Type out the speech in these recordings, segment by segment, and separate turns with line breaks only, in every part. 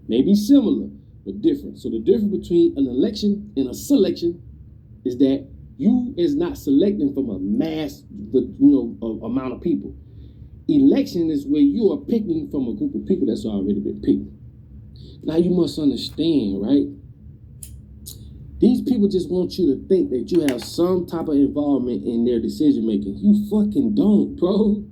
Maybe similar, but different. So the difference between an election and a selection is that you is not selecting from a mass, amount of people. Election is where you are picking from a group of people that's already been picked. Now you must understand, right? These people just want you to think that you have some type of involvement in their decision making. You fucking don't, bro.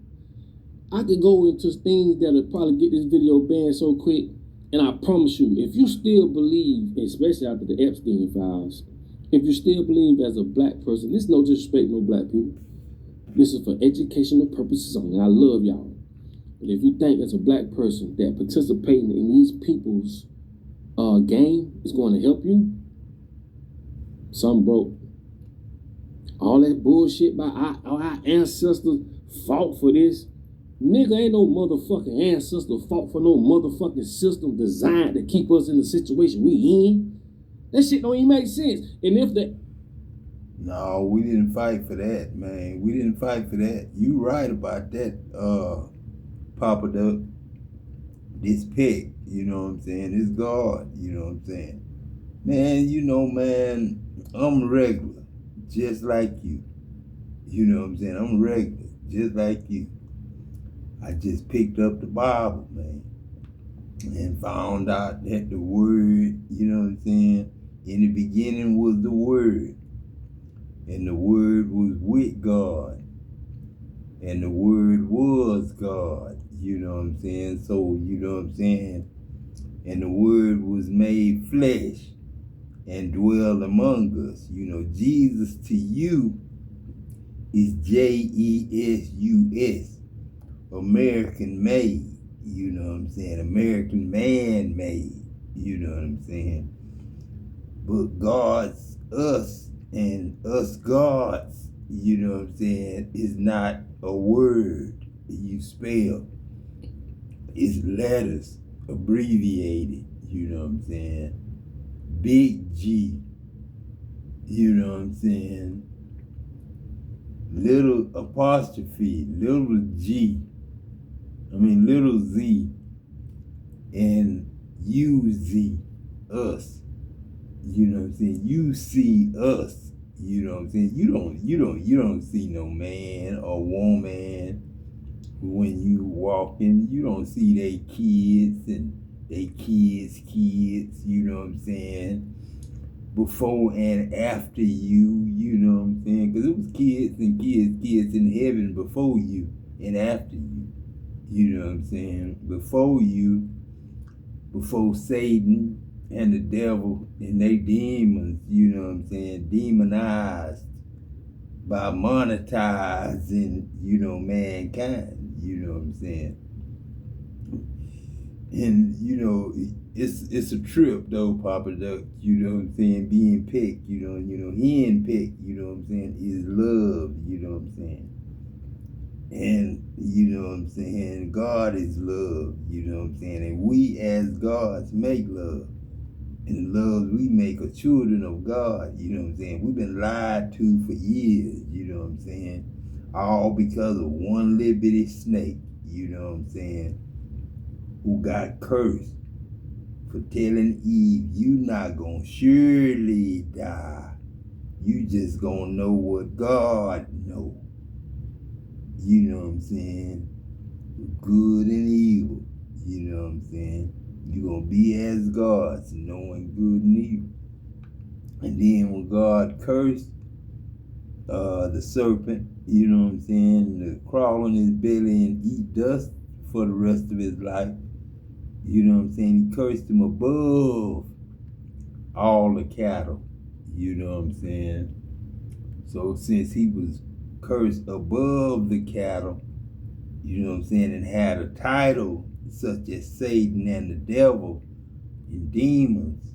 I could go into things that'll probably get this video banned so quick, and I promise you, if you still believe, especially after the Epstein files, if you still believe as a black person, this is no disrespect, no black people. This is for educational purposes only. I love y'all. But if you think as a black person that participating in these people's game is going to help you, something broke. All that bullshit by our ancestors fought for this. Nigga, ain't no motherfucking ancestor fought for no motherfucking system designed to keep us in the situation we in. That shit don't even make sense. And if the...
No, we didn't fight for that, man. We didn't fight for that. You right about that, Papa Duck. This pig, you know what I'm saying? This God, you know what I'm saying? Man, man, I'm regular, just like you. You know what I'm saying? I'm regular, just like you. I just picked up the Bible, man, and found out that the Word, you know what I'm saying? In the beginning was the Word, and the Word was with God, and the Word was God, you know what I'm saying? So, you know what I'm saying? And the Word was made flesh and dwelled among us. You know, Jesus to you is Jesus, American made, you know what I'm saying? American man made, you know what I'm saying? But God's us and us God's, you know what I'm saying, is not a word you spell. It's letters abbreviated, you know what I'm saying? Big G, you know what I'm saying? Little apostrophe, little G, little Z, and UZ, us. You know what I'm saying? You see us. You know what I'm saying? You don't see no man or woman when you walking. You don't see they kids and they kids, you know what I'm saying? Before and after you know what I'm saying? Because it was kids and kids in heaven before you and after you. You know what I'm saying? Before you, before Satan and the devil and they demons, you know what I'm saying? Demonized by monetizing, mankind, you know what I'm saying? And, it's a trip though, Papa Duck, you know what I'm saying? Being picked, hen picked, you know what I'm saying, is love, you know what I'm saying? And, you know what I'm saying, God is love, you know what I'm saying? And we as gods make love. And the love we make are children of God, you know what I'm saying? We've been lied to for years, you know what I'm saying? All because of one little bitty snake, you know what I'm saying? Who got cursed for telling Eve, you not gonna surely die. You just gonna know what God know. You know what I'm saying? Good and evil. You know what I'm saying? You're gonna be as gods, knowing good and evil. And then when God cursed the serpent, you know what I'm saying, to crawl on his belly and eat dust for the rest of his life, you know what I'm saying? He cursed him above all the cattle, you know what I'm saying? So since he was cursed above the cattle, you know what I'm saying, and had a title such as Satan and the devil and demons,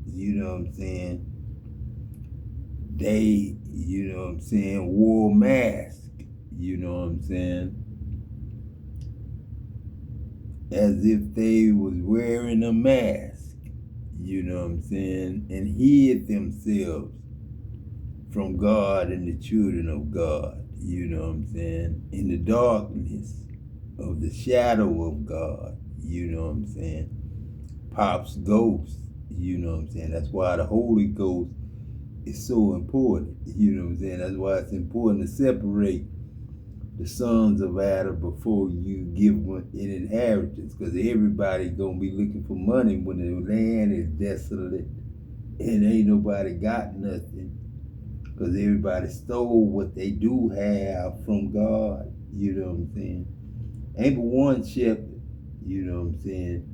you know what I'm saying, they, you know what I'm saying, wore masks, you know what I'm saying, as if they was wearing a mask, you know what I'm saying, and hid themselves from God and the children of God, you know what I'm saying, in the darkness of the shadow of God, you know what I'm saying. Pop's ghost. You know what I'm saying? That's why the Holy Ghost is so important. You know what I'm saying? That's why it's important to separate the sons of Adam before you give them an inheritance, because everybody gonna be looking for money when the land is desolate and ain't nobody got nothing, because everybody stole what they do have from God. You know what I'm saying? Ain't but one shepherd. You know what I'm saying?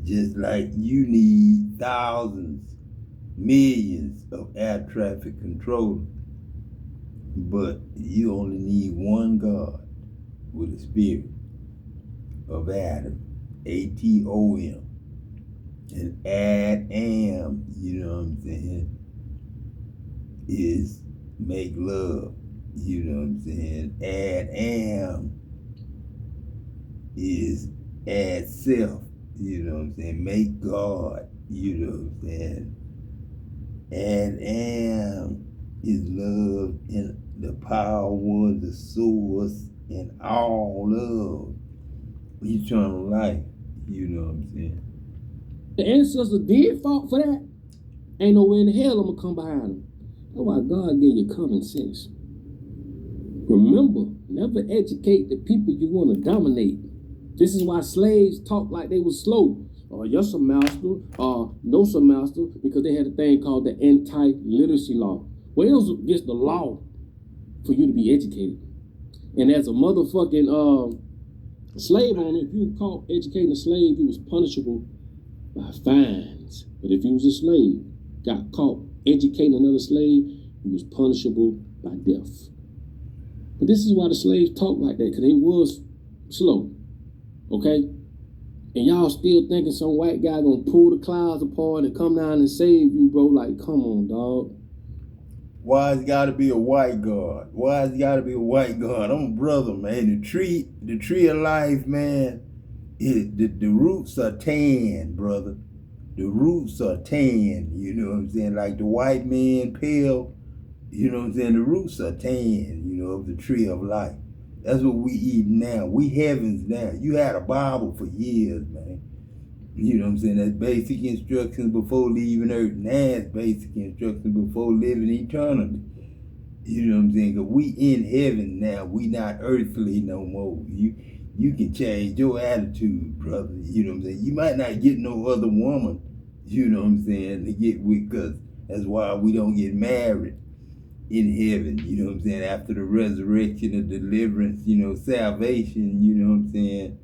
Just like you need thousands, millions of air traffic controllers, but you only need one God with the spirit of Adam, Atom, and Adam, you know what I'm saying, is make love, you know what I'm saying. Adam is add self, you know what I'm saying. Make God, you know what I'm saying. Adam is love and the power one, the source, and all of eternal life. You know what I'm saying?
The ancestors did fought for that. Ain't nowhere in hell I'm gonna come behind them. That's why God gave you common sense. Remember, never educate the people you want to dominate. This is why slaves talk like they was slow. Or yes, sir, master, or no, sir, master, because they had a thing called the anti-literacy law. Well, it was against the law for you to be educated. And as a motherfucking slave owner, if you were caught educating a slave, you was punishable by fines. But if you was a slave, got caught educating another slave, you was punishable by death. But this is why the slaves talk like that, because they was slow. Okay? And y'all still thinking some white guy gonna pull the clouds apart and come down and save you, bro. Like, come on, dog.
Why it's gotta be a white God? Why it's gotta be a white God? I'm a brother, man. The tree of life, man, the roots are tan, brother. The roots are tan, you know what I'm saying? Like the white man pale, you know what I'm saying? The roots are tan, you know, of the tree of life. That's what we eat now. We heavens now. You had a Bible for years, man. You know what I'm saying? That's basic instructions before leaving earth. Now it's basic instructions before living eternity. You know what I'm saying? Because we in heaven now. We not earthly no more. You can change your attitude, brother. You know what I'm saying? You might not get no other woman, you know what I'm saying, to get with, because that's why we don't get married in heaven, you know what I'm saying, after the resurrection of deliverance, you know, salvation, you know what I'm saying.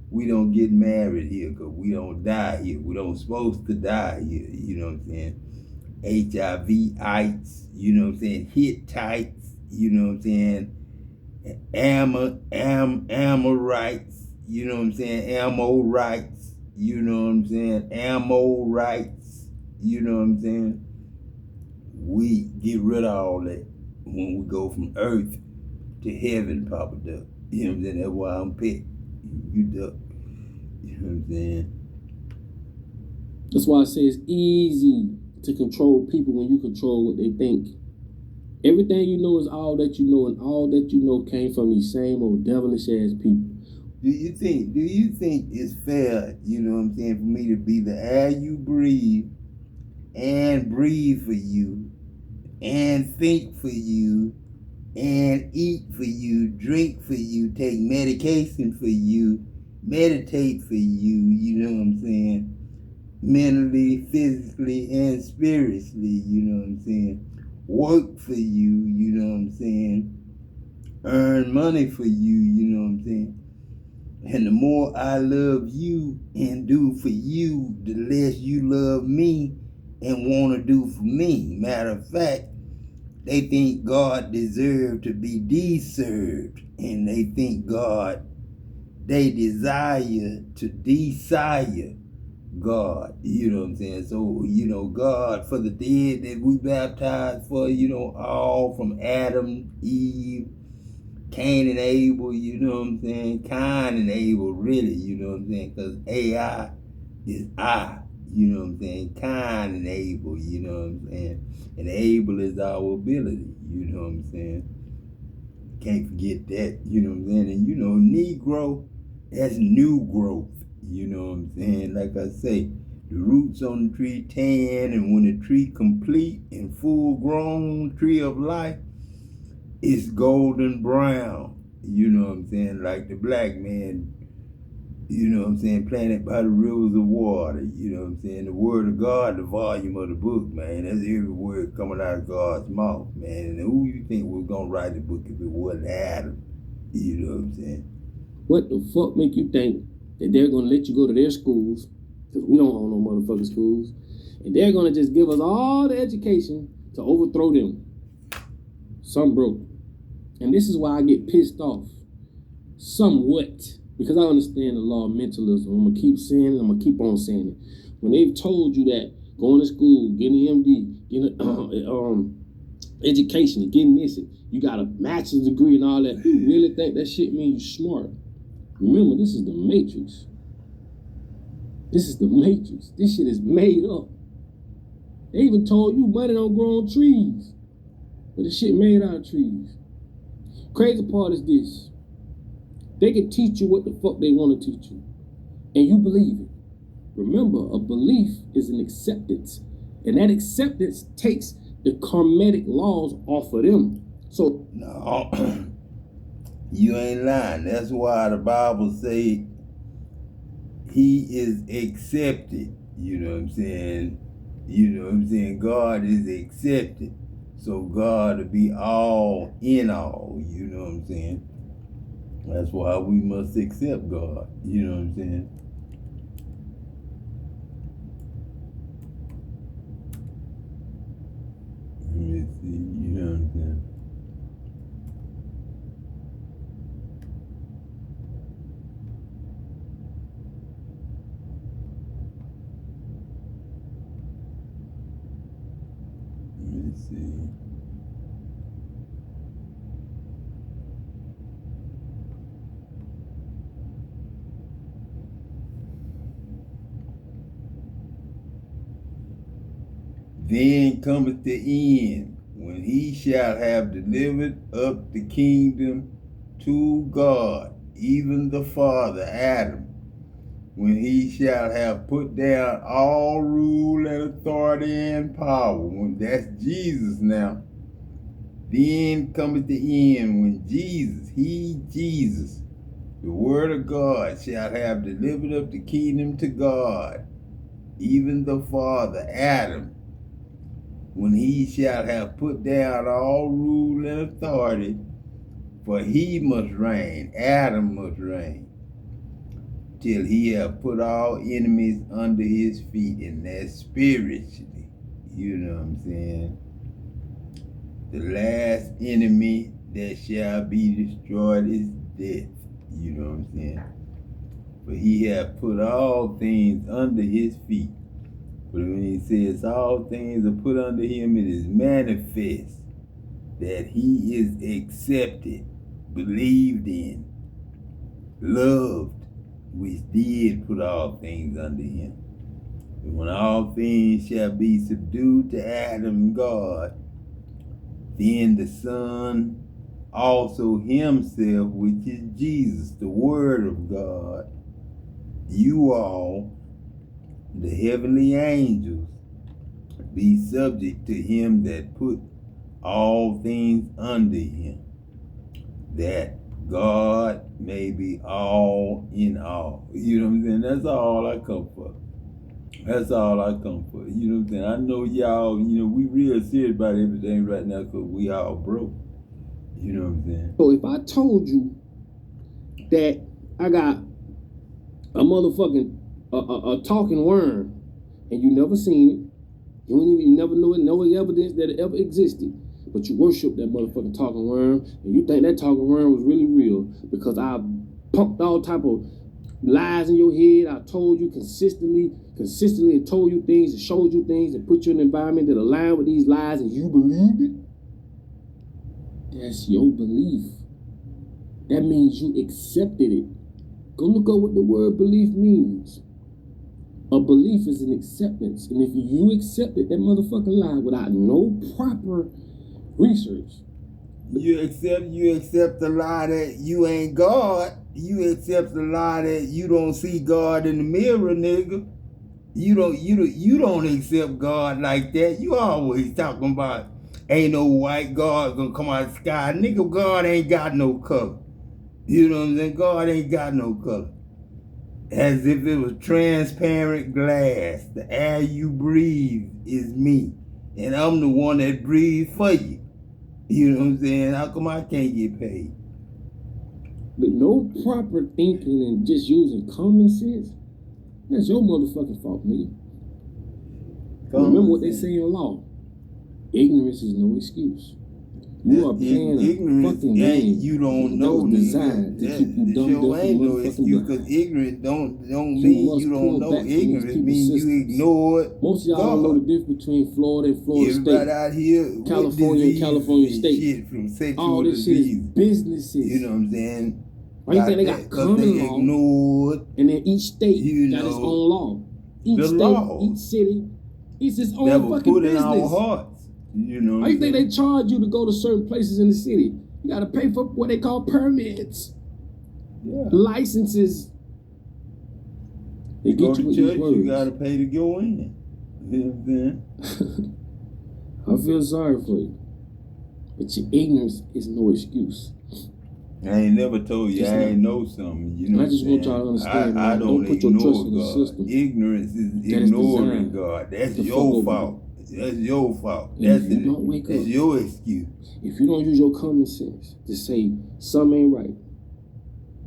We don't get married here because we don't die here. We don't supposed to die here, you know what I'm saying. HIV-ites, you know what I'm saying, Hittites, you know what I'm saying, Amorites, you know what I'm saying, Amorites, you know what I'm saying, Amorites, you know what I'm saying. We get rid of all that when we go from earth to heaven, Papa Duck. You know what I'm saying? That's why I'm picked. You duck. You know what I'm saying?
That's why I say it's easy to control people when you control what they think. Everything you know is all that you know, and all that you know came from these same old devilish ass people.
Do you think it's fair, you know what I'm saying, for me to be the air you breathe and breathe for you and think for you and eat for you, drink for you, take medication for you, meditate for you, you know what I'm saying, mentally, physically, and spiritually, you know what I'm saying, work for you, you know what I'm saying, earn money for you, you know what I'm saying. And the more I love you and do for you, the less you love me and want to do for me. Matter of fact, they think God deserves to be deserved, and they think they desire to desire God. You know what I'm saying? So, you know, God, for the dead that we baptized for, you know, all from Adam, Eve, Cain and Abel, you know what I'm saying? Cain and Abel, really, you know what I'm saying? Because AI is I, you know what I'm saying? Cain and Abel, you know what I'm saying? And Abel is our ability, you know what I'm saying? Can't forget that, you know what I'm saying? And you know, Negro, that's new growth, You know what I'm saying? Like I say, the roots on the tree tan, and when the tree complete and full grown tree of life, it's golden brown. You know what I'm saying? Like the black man, you know what I'm saying, planted by the rivers of water. You know what I'm saying? The word of God, the volume of the book, man. That's every word coming out of God's mouth, man. And who you think was gonna write the book if it wasn't Adam? You know what I'm saying?
What the fuck make you think that they're gonna let you go to their schools? Because we don't own no motherfucking schools. And they're gonna just give us all the education to overthrow them. Some broke. And this is why I get pissed off. Somewhat. Because I understand the law of mentalism. I'm gonna keep saying it, I'm gonna keep on saying it. When they've told you that going to school, getting an MD, getting education, getting this, you got a master's degree and all that, you really think that shit means you smart? Remember, this is the Matrix. This is the Matrix. This shit is made up. They even told you money don't grow on trees. But the shit made out of trees. Crazy part is this. They can teach you what the fuck they want to teach you. And you believe it. Remember, a belief is an acceptance. And that acceptance takes the karmatic laws off of them. So
no, you ain't lying. That's why the Bible say he is accepted. You know what I'm saying? You know what I'm saying? God is accepted. So God will be all in all. You know what I'm saying? That's why we must accept God. You know what I'm saying? Let me see. You know what I'm saying? Let me see. Then cometh the end, when he shall have delivered up the kingdom to God, even the Father, Adam, when he shall have put down all rule and authority and power. When that's Jesus now. Then cometh the end, when Jesus, the word of God, shall have delivered up the kingdom to God, even the Father, Adam, when he shall have put down all rule and authority, for he must reign, Adam must reign, till he have put all enemies under his feet, and that's spiritually. You know what I'm saying? The last enemy that shall be destroyed is death. You know what I'm saying? For he hath put all things under his feet. But when he says all things are put under him, it is manifest that he is accepted, believed in, loved, which did put all things under him. And when all things shall be subdued to Adam and God, then the Son also himself, which is Jesus, the Word of God, you all, the heavenly angels, be subject to him that put all things under him, that God may be all in all. You know what I'm saying? That's all I come for. That's all I come for. You know what I'm saying? I know y'all, we real serious about everything right now because we all broke. You know what I'm saying?
So if I told you that I got a motherfucking a talking worm, and you never seen it, you never know it, no evidence that it ever existed, but you worship that motherfucking talking worm, and you think that talking worm was really real because I pumped all type of lies in your head. I told you consistently and told you things and showed you things and put you in an environment that aligned with these lies, and you believed it. That's your belief. That means you accepted it. Go look up what the word belief means. A belief is an acceptance. And if you accepted that motherfucking lie without no proper research.
You accept the lie that you ain't God. You accept a lie that you don't see God in the mirror, nigga. You don't accept God like that. You always talking about ain't no white God gonna come out of the sky. Nigga, God ain't got no color. You know what I'm saying? God ain't got no color. As if it was transparent glass. The air you breathe is me. And I'm the one that breathes for you. You know what I'm saying? How come I can't get paid?
But no proper thinking and just using common sense, that's your motherfucking fault, nigga. Remember what they say in law. Ignorance is no excuse. You are playing a fucking game.
You don't know.
That was designed to keep you dumb, dumb,
ain't no excuse, because ignorance don't mean you don't know. Ignorance means you ignore.
Most of y'all don't know the difference between Florida and Florida State.
Everybody out here,
California and California State.
Shit from sexual
all this shit is businesses.
You know what I'm saying?
Why you think they got common law?
Ignored.
And then each state got its own law. Each state, each city, it's its own fucking
put
business.
In our hearts. You know,
why you think they charge you to go to certain places in the city? You got to pay for what they call permits, licenses. They get you with these words.
You got to pay to go in. You know what I'm saying?
I feel sorry for you, but your ignorance is no excuse.
I ain't never told you I ain't know something. You know,
I just want y'all to understand.
I don't
put your trust in the
God.
system.
Ignorance is ignoring God. That's your fault. That's your fault. That's your excuse.
If you don't use your common sense to say something ain't right.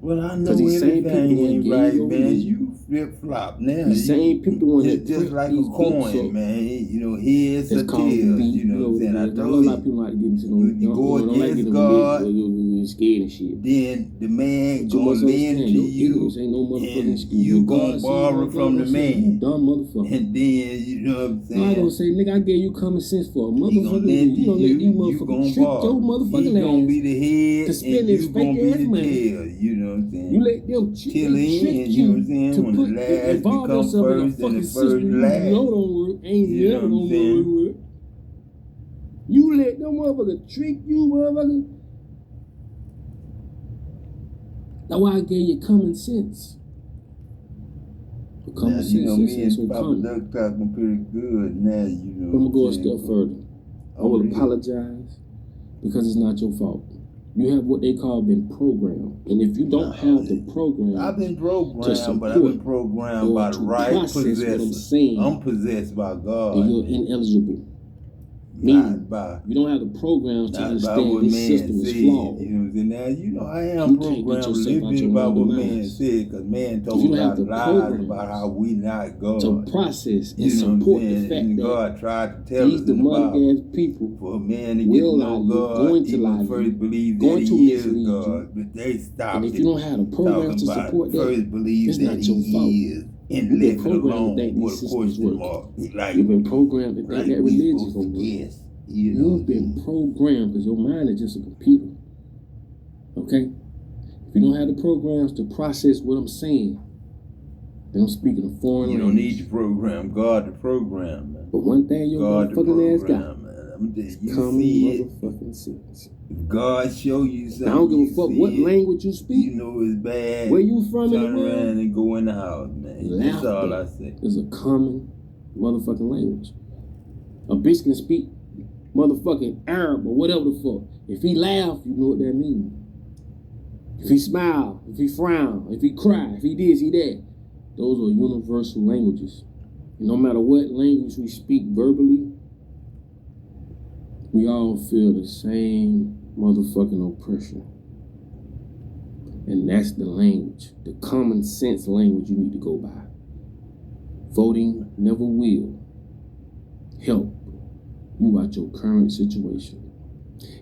Well, I know anything ain't right, man. You flip-flop now.
The same people want to
just like a coin, man. You know, heads or tails. You know what I'm saying? I told you.
A lot of people like to get into
you go against God,
you're scared and shit.
Then the man gonna lend to you,
ain't no motherfucking excuse.
You gonna borrow from the man.
Dumb motherfucker.
And then, you know what I'm saying?
I don't say, nigga, I gave you common sense for a motherfucker. You don't let these motherfuckers trick your motherfucking ass.
You gonna be the head,
to spend his fake ass money.
You know what I'm saying?
You let them trick you to put involve yourself in a fucking system you know don't work, ain't never gonna work. You let them motherfuckers trick you, motherfucker. That's why I gave you common sense.
Common sense, you know, me and Papa Duck talking pretty good now, you know.
I'm gonna go a step further. I will apologize because it's not your fault. You have what they call been programmed. And if you don't have the program,
I've been programmed, but I've been programmed by the right possessor. I'm possessed by God.
And you're ineligible. Meaning, you don't have the programs to understand this system is flawed.
You know what I'm saying? Now, you know, I am programmed a little bit about what man said, because man told us a lot lies about how we not God.
To process and support the fact that
God tried to tell us
the mother people
for a man to get to know God, he would first believe that he is God, but they stopped
and if you don't have the programs to support that,
first believe
it's
that
not your fault.
He is. And left it alone with a question mark. Like,
you've been programmed to think that religion gonna work.
Yes.
You've been programmed because your mind is just a computer. Okay? If you don't have the programs to process what I'm saying, then I'm speaking a foreign language.
You don't need to program God to program, man.
But one thing your motherfucking ass got,
common
motherfucking sense.
If God show you something,
I don't give a fuck what language you speak.
You know it's bad.
Where you from in the world?
Turn around and go in the house, man. That's all I say.
It's a common motherfucking language. A bitch can speak motherfucking Arab or whatever the fuck. If he laugh, you know what that means. If he smile, if he frown, if he cry, if he this, he that. Those are universal languages. And no matter what language we speak verbally, we all feel the same motherfucking oppression. And that's the language, the common sense language you need to go by. Voting never will help you out your current situation.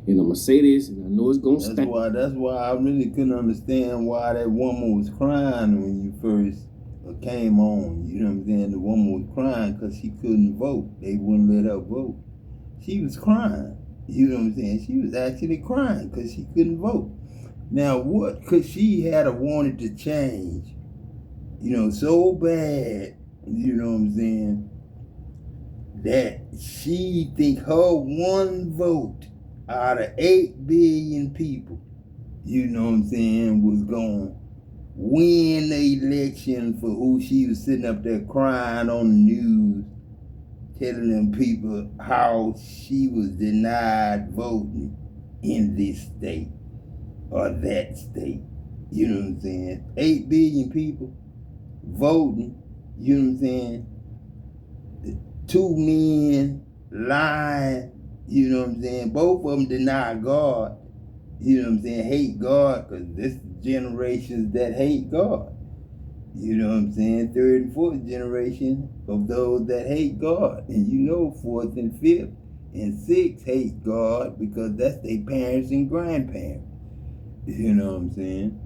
And I'm gonna say this, and I know it's gonna stink.
That's why I really couldn't understand why that woman was crying when you first came on. You know what I'm saying? The woman was crying because she couldn't vote. They wouldn't let her vote. She was crying. You know what I'm saying? She was actually crying because she couldn't vote. Now, what could she had wanted to change? You know, so bad. You know what I'm saying? That she think her one vote out of 8 billion people, you know what I'm saying, was going to win the election for who she was sitting up there crying on the news, telling them people how she was denied voting in this state or that state. You know what I'm saying? 8 billion people voting, you know what I'm saying? 2 men lying, you know what I'm saying? Both of them deny God, you know what I'm saying? Hate God, because this generations that hate God. You know what I'm saying? 3rd and 4th generation of those that hate God. And you know 4th and 5th and 6th hate God because that's their parents and grandparents. You know what I'm saying?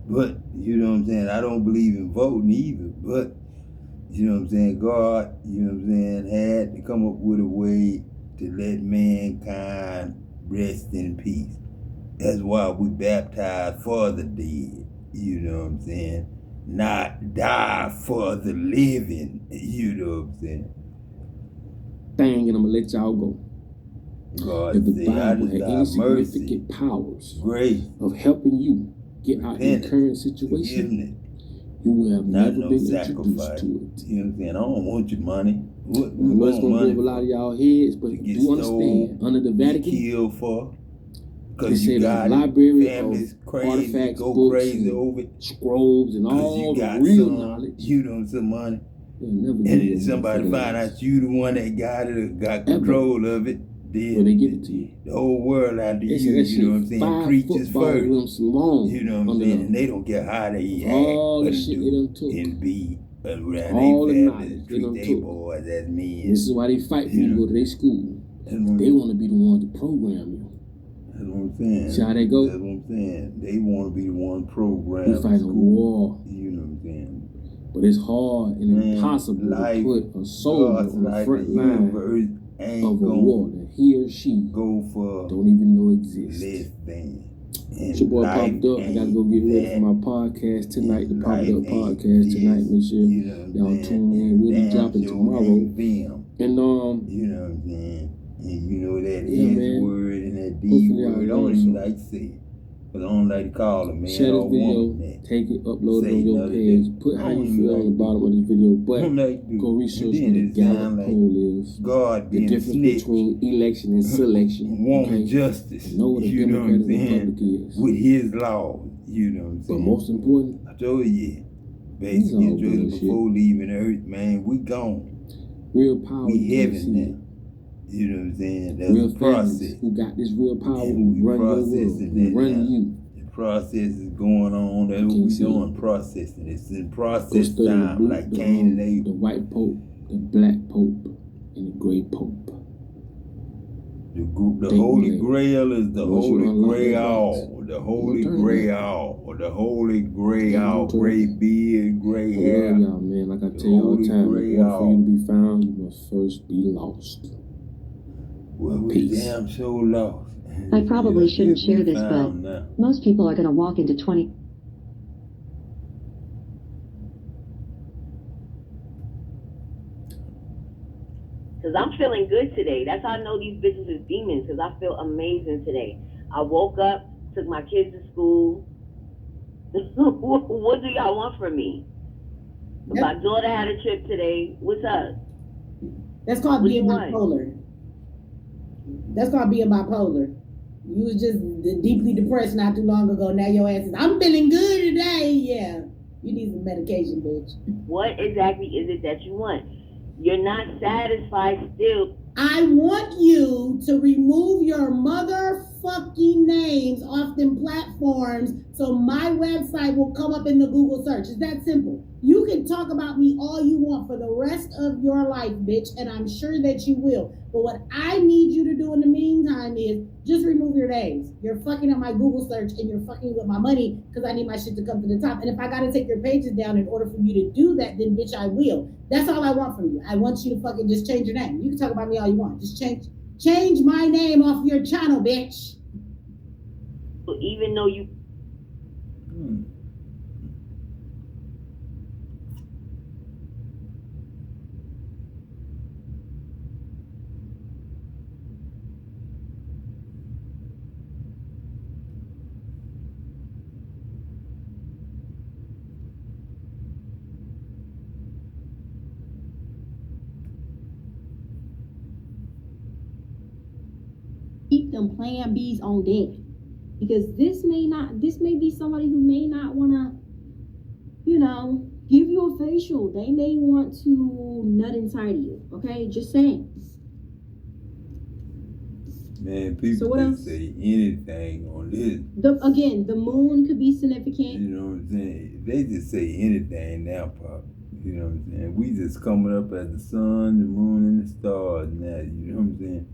But, you know what I'm saying? I don't believe in voting either. But, you know what I'm saying? God, you know what I'm saying, had to come up with a way to let mankind rest in peace. That's why we baptize for the dead. You know what I'm saying? Not die for the living. You know what I'm saying?
Bang, and I'm gonna let y'all go.
God
If the
said, I
Bible had any
desire
significant
mercy,
powers
grace,
of helping you get out your
repentance,
current situation,
forgiveness,
you will have
not
never
no
been
sacrifice.
introduced to it.
You know what I'm saying? I don't want your money. What
I
we
know it's
want
gonna go
money
over a lot
for?
of y'all heads, but
To get
do understand,
stole,
under the
get
Vatican,
killed for?
they
Because
say
you
the
got
library
families
of
crazy,
artifacts,
go
books,
crazy
and
over it.
scrolls, and
Because
all
you
the
got
real
some,
knowledge.
you know, some money.
They'll never
And
give you
then somebody
motherfucking
find
ass.
out you the one that got it or got
Ever.
control of it. Then
Where they give it to you.
the whole world after
They say
you,
that
you know what I'm
shit
saying?
5
Preachers
football
first.
rims long.
You know what I'm
under
saying?
them.
And they don't care how they act
All the
and
shit they
do
done took.
and be around
All
their
the
families,
knowledge they
treat
done
their
took.
boys as men.
This is why they fight for you to go to their school. They want to be the ones to program you.
That's what I'm saying.
See how they go?
That's what I'm saying. They want to be the one programmed.
We fight a war.
You know what I'm saying?
But it's hard and impossible to put a soldier on the front line of a war that he or she
go for
don't even know exists.
less than.
It's your boy Popped Up. I gotta go get ready for my podcast tonight. The Popped Up podcast tonight. Make sure y'all tune in. We'll be dropping tomorrow. And
you know what I'm saying? And you know that His word and that D word. I don't even like to say it. But I don't like to call them, man.
Share this video, take it, upload it on your page. Put how you feel on the bottom of this video. But go research what a Gallup poll is.
God
the difference between election and selection.
Want justice.
Know what a Democrat and Republic is.
With his law. You know what I'm saying?
But most important,
I told you, basically, before leaving Earth, man, we gone.
Real power.
We heaven now. You know what I'm saying? That's
real
a process.
Who got this real power, who run your world, who run you.
The process is going on. That's what we're doing, processing. It's in process time, like Cain and Abel.
The white pope, the black pope, and the gray pope.
The Holy Grail is the Holy Grail. The Holy Grail. The Holy Grail. Gray beard, gray hair.
I love y'all, man. Like I tell you all the time, in order for you to be found, you must first be lost.
Well, we damn sure lost.
I probably shouldn't share this, but most people are going to walk into 20.
Because I'm feeling good today. That's how I know these bitches is demons, because I feel amazing today. I woke up, took my kids to school. What do y'all want from me? Yep. My daughter had a trip today. What's up?
That's called being bipolar. That's called being bipolar. You was just deeply depressed not too long ago. Now your ass is, I'm feeling good today. Yeah. You need some medication, bitch.
What exactly is it that you want? You're not satisfied still.
I want you to remove your motherfucking names off them platforms so my website will come up in the Google search. It's that simple. You can talk about me all you want for the rest of your life, bitch, and I'm sure that you will. But what I need you to do in the meantime is just remove your names. You're fucking up my Google search and you're fucking with my money because I need my shit to come to the top. And if I got to take your pages down in order for you to do that, then bitch, I will. That's all I want from you. I want you to fucking just change your name. You can talk about me all you want. Just change my name off your channel, bitch.
Even though you...
keep them plan B's on deck. Because this may be somebody who may not want to, give you a facial. They may want to nut inside of you. Okay, just saying.
Man, people just say anything on this.
The moon could be significant.
You know what I'm saying? They just say anything now, Pop. You know what I'm saying? We just coming up as the sun, the moon, and the stars now. You know what I'm saying?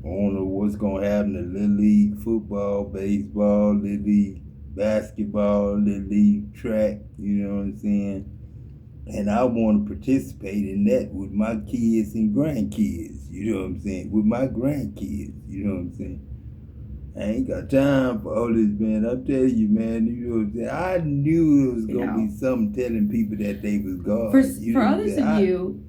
I don't know what's going to happen to Little League football, baseball, Little League basketball, Little League track. You know what I'm saying? And I want to participate in that with my kids and grandkids. You know what I'm saying? With my grandkids. You know what I'm saying? I ain't got time for all this, man. I'm telling you, man. You know what I'm saying? I knew it was going to be something telling people that they was God.
For others of you,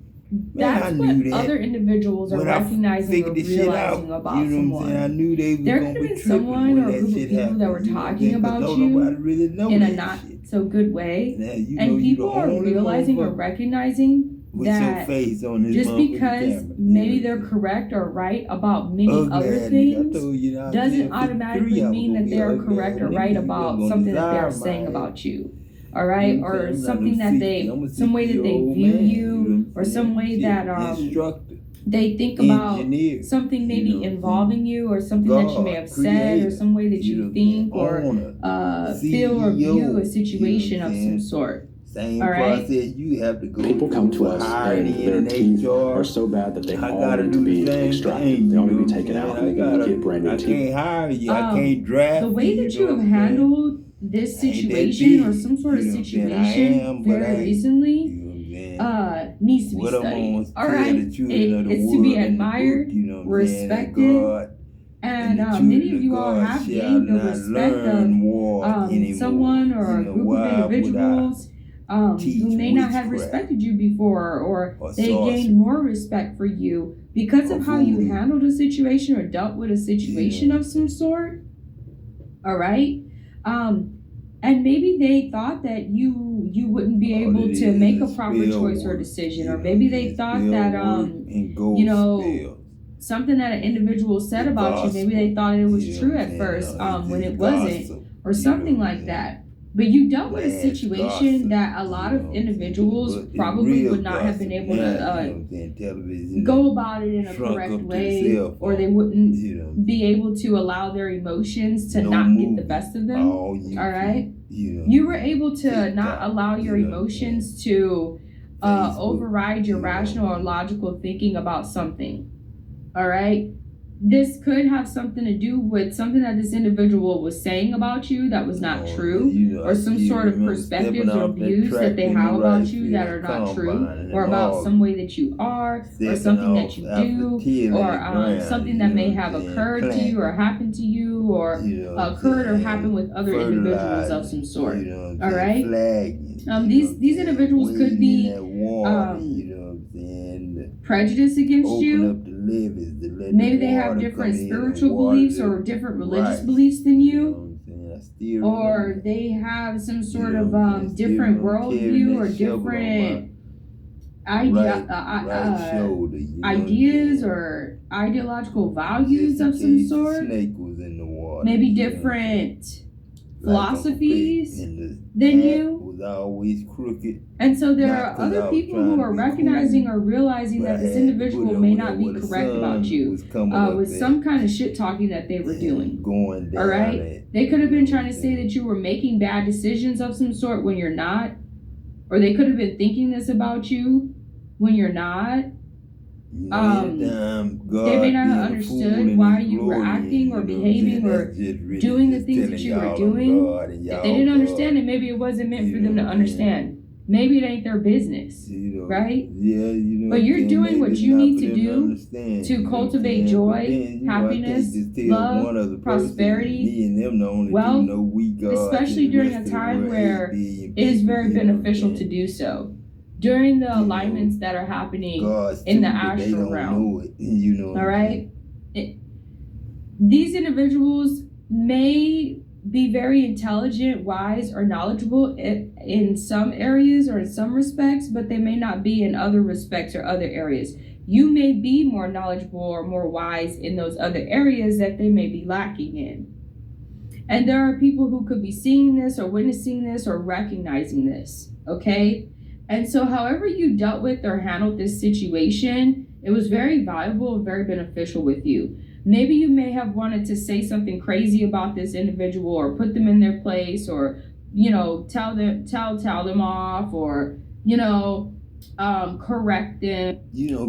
that's what other individuals are recognizing or realizing about
you know
someone.
What I'm saying? I knew they was
there
could
have been someone or a group of people that were talking about you
really
in a not so good way, and people are realizing or recognizing that just because maybe they're correct or right about many other things doesn't automatically mean that they're correct or right about something that they're saying about you. All right, or something that some way that they view you, or some way that they think about something maybe involving you, or something that you may have said, or some way that you think or feel or view a situation of some sort.
Same
all right?
process you have to go.
People come to us and their teeth are so bad that they all need to be extracted. They all need to be taken out, and they need to get brand new teeth.
I can't hire you. I can't draft
the way that you have handled this situation or some sort of situation very recently needs to be studied. All right, it's to be admired, respected, and many of you all have gained the respect of someone or a group of individuals who may not have respected you before, or they gained more respect for you because of how you handled a situation or dealt with a situation of some sort. All right. And maybe they thought that you wouldn't be able to make a proper choice or decision, or maybe they thought that something that an individual said about you, maybe they thought it was true at first when it wasn't, or something like that. But you dealt with a situation that a lot of individuals probably would not have been able to go about it in a correct way, or they wouldn't be able to allow their emotions to not get the best of them. All right? You were able to not allow your emotions to override your rational or logical thinking about something. All right? This could have something to do with something that this individual was saying about you that was not true, or some sort of perspectives or views that they have about you that are not true, or about some way that you are, or something that you do, or something that may have occurred to you or happened to you, or occurred or happened with other individuals of some sort. All right? These individuals could be prejudice against you. Maybe they have different spiritual beliefs or different religious beliefs than you, or they have some sort of different worldview or different ideas or ideological values of some sort. Maybe different philosophies than you.
Always crooked.
And so there are other people who are recognizing or realizing that this individual may not be correct about you with some kind of shit talking that they were doing. All right? They could have been trying to say that you were making bad decisions of some sort when you're not. Or they could have been thinking this about you when you're not. They may not have understood why you were acting or behaving or doing the things that you were doing. If they didn't understand it, maybe it wasn't meant for them to understand. Maybe it ain't their business, right? But you're doing what you need to do to cultivate joy, happiness, love, prosperity, wealth, especially during a time where it is very beneficial to do so. During the alignments that are happening in the astral realm. All right? These individuals may be very intelligent, wise, or knowledgeable in some areas or in some respects, but they may not be in other respects or other areas. you may be more knowledgeable or more wise in those other areas that they may be lacking in. And there are people who could be seeing this or witnessing this or recognizing this, okay? And so however you dealt with or handled this situation, it was very valuable and very beneficial with you. Maybe you may have wanted to say something crazy about this individual or put them in their place or, tell them off or, correct them.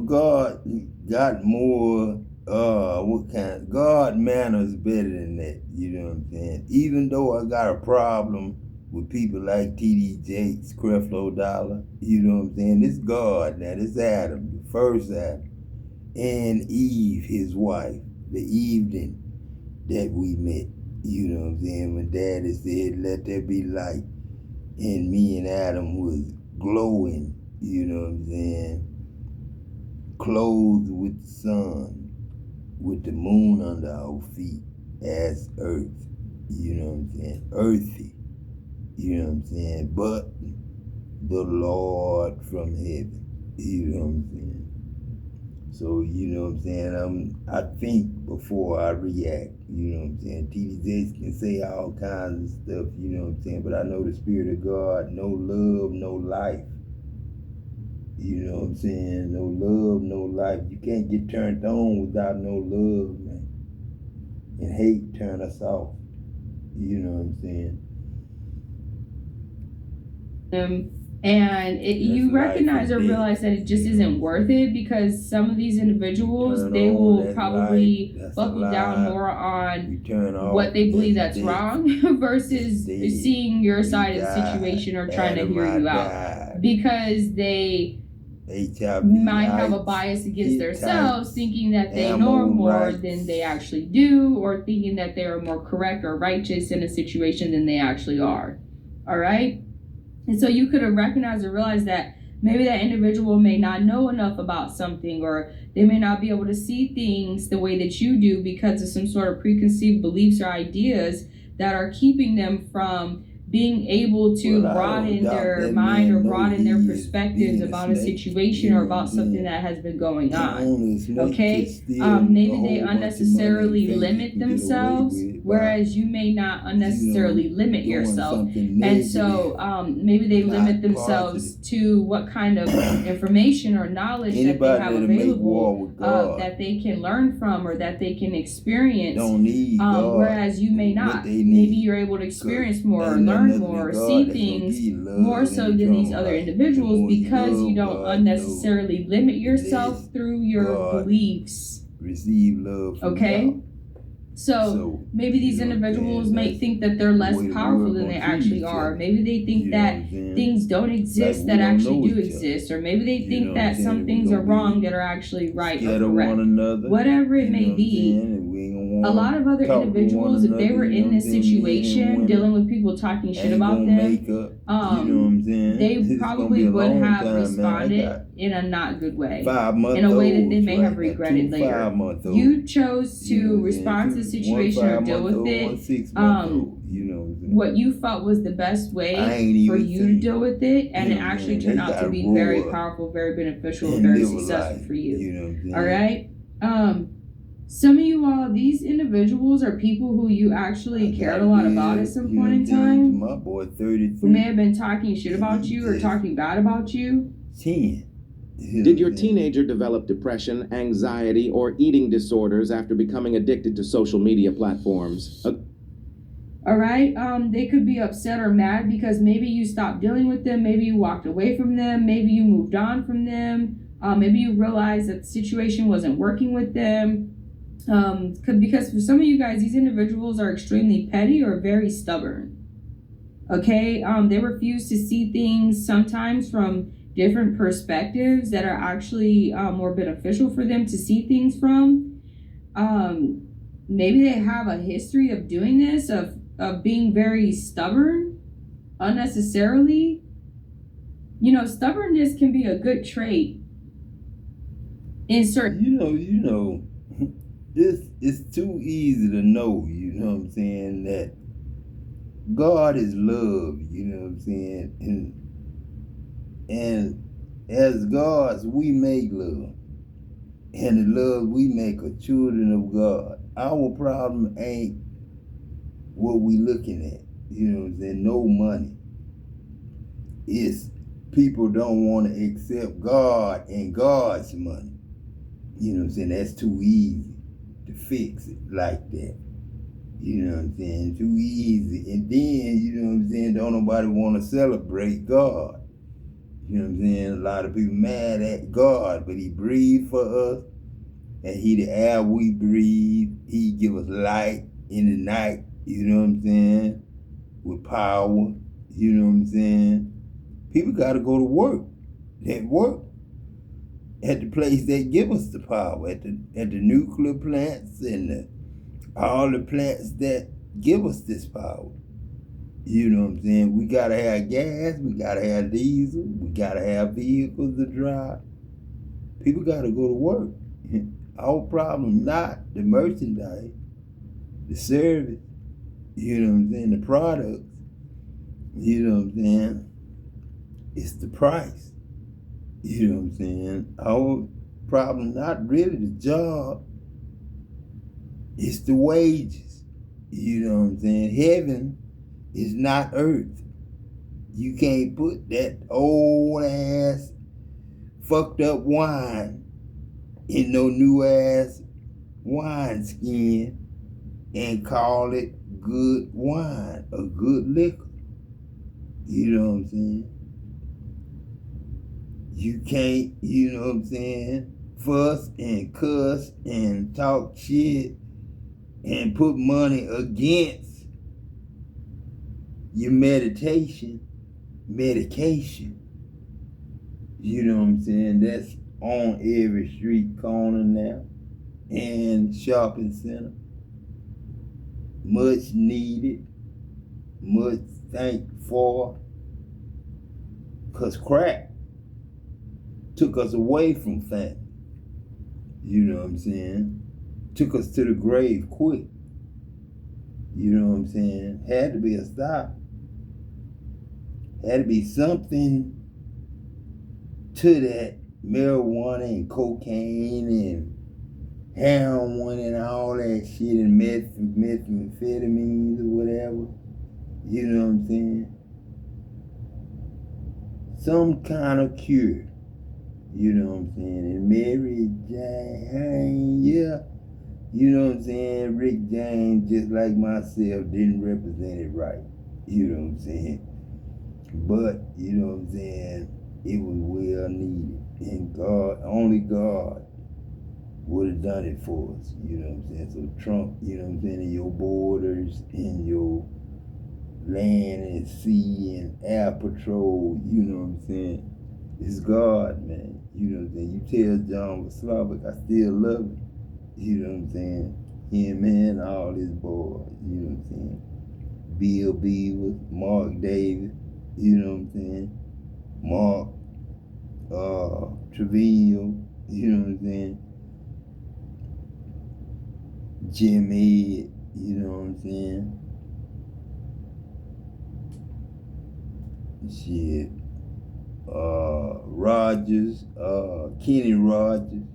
God got more, God manners better than that, you know what I'm saying? Even though I got a problem with people like T.D. Jakes, Creflo Dollar, you know what I'm saying? This God now, this Adam, the first Adam, and Eve, his wife, the evening that we met, you know what I'm saying? When Daddy said, let there be light, and me and Adam was glowing, you know what I'm saying? Clothed with the sun, with the moon under our feet as earth, you know what I'm saying? Earthy, you know what I'm saying? But the Lord from heaven, you know what I'm saying? So, you know what I'm saying? I think before I react, you know what I'm saying? T.D. Jakes can say all kinds of stuff, you know what I'm saying? But I know the Spirit of God, no love, no life. You know what I'm saying? No love, no life. You can't get turned on without no love, man. And hate turn us off. You know what I'm saying?
And you recognize or realize that it just isn't worth it because some of these individuals, they will probably buckle down more on what they believe that's wrong versus seeing your side of the situation or trying to hear you out because they might have a bias against themselves, thinking that they know more than they actually do, or thinking that they are more correct or righteous in a situation than they actually are. All right? And so you could have recognized or realized that maybe that individual may not know enough about something, or they may not be able to see things the way that you do because of some sort of preconceived beliefs or ideas that are keeping them from being able to broaden their mind or broaden their perspectives about a situation or about something that has been going on. Okay? Maybe they unnecessarily limit themselves, whereas you may not unnecessarily limit yourself. And so maybe they limit themselves to what kind of information or knowledge that they have available that they can learn from or that they can experience. Whereas you may not. Maybe you're able to experience more or learn more or see things more so than these other individuals because you don't unnecessarily limit yourself through your beliefs.
Receive love from God.
So maybe these individuals might think that they're less powerful than they actually are. Maybe they think that things don't exist that actually do exist. Or maybe they think that some things are wrong that are actually right or correct. Whatever it may be. A lot of other individuals, if they were in this situation dealing with people talking shit about them, they probably would have responded in a not good way, in a way that they may have regretted later. You chose to respond to the situation or deal with it what you felt was the best way for you to deal with it, and it actually turned out to be very powerful, very beneficial, and very successful for you. All right? Some of you all, these individuals are people who you actually cared a lot about at some point in time.
My boy, 33.
Who may have been talking shit about you or talking bad about you.
10.
Did your teenager develop depression, anxiety, or eating disorders after becoming addicted to social media platforms?
All right, they could be upset or mad because maybe you stopped dealing with them, maybe you walked away from them, maybe you moved on from them, maybe you realized that the situation wasn't working with them. Because for some of you guys, these individuals are extremely petty or very stubborn. Okay, they refuse to see things sometimes from different perspectives that are actually more beneficial for them to see things from. Maybe they have a history of doing this, of being very stubborn unnecessarily. Stubbornness can be a good trait in certain.
You know. It's too easy to know, you know what I'm saying, that God is love, you know what I'm saying, and as gods we make love, and the love we make are children of God. Our problem ain't what we looking at. You know what I'm saying? No money. It's people don't want to accept God and God's money. You know what I'm saying? That's too easy to fix it like that. You know what I'm saying? Too easy. And then, you know what I'm saying, don't nobody want to celebrate God. You know what I'm saying? A lot of people mad at God, but he breathed for us, and he the air we breathe. He give us light in the night, you know what I'm saying? With power, you know what I'm saying? People got to go to work. They work at the place that give us the power, at the nuclear plants and all the plants that give us this power. You know what I'm saying? We got to have gas, we got to have diesel, we got to have vehicles to drive. People got to go to work. Our problem not the merchandise, the service, you know what I'm saying, the products, you know what I'm saying? It's the price. You know what I'm saying? Our problem not really the job, it's the wages. You know what I'm saying? Heaven is not earth. You can't put that old ass fucked up wine in no new ass wine skin and call it good wine or good liquor. You know what I'm saying? You can't, you know what I'm saying, fuss and cuss and talk shit and put money against your medication. You know what I'm saying? That's on every street corner now and shopping center. Much needed, much thanked for, because crack took us away from family. You know what I'm saying? Took us to the grave quick. You know what I'm saying? Had to be a stop. Had to be something to that marijuana and cocaine and heroin and all that shit and methamphetamines or whatever. You know what I'm saying? Some kind of cure. You know what I'm saying? And Mary Jane, yeah. You know what I'm saying? Rick James, just like myself, didn't represent it right. You know what I'm saying? But, you know what I'm saying? It was well needed. And God, only God would have done it for us. You know what I'm saying? So Trump, you know what I'm saying, in your borders, in your land and sea and air patrol, you know what I'm saying? It's God, man. You know what I'm saying? You tell John Slavic, I still love him. You know what I'm saying? Him and all his boys, you know what I'm saying? Bill Beaver, Mark Davis, you know what I'm saying? Mark Trevino, you know what I'm saying? Jim Ed, you know what I'm saying? Shit. Rogers, Kenny Rogers,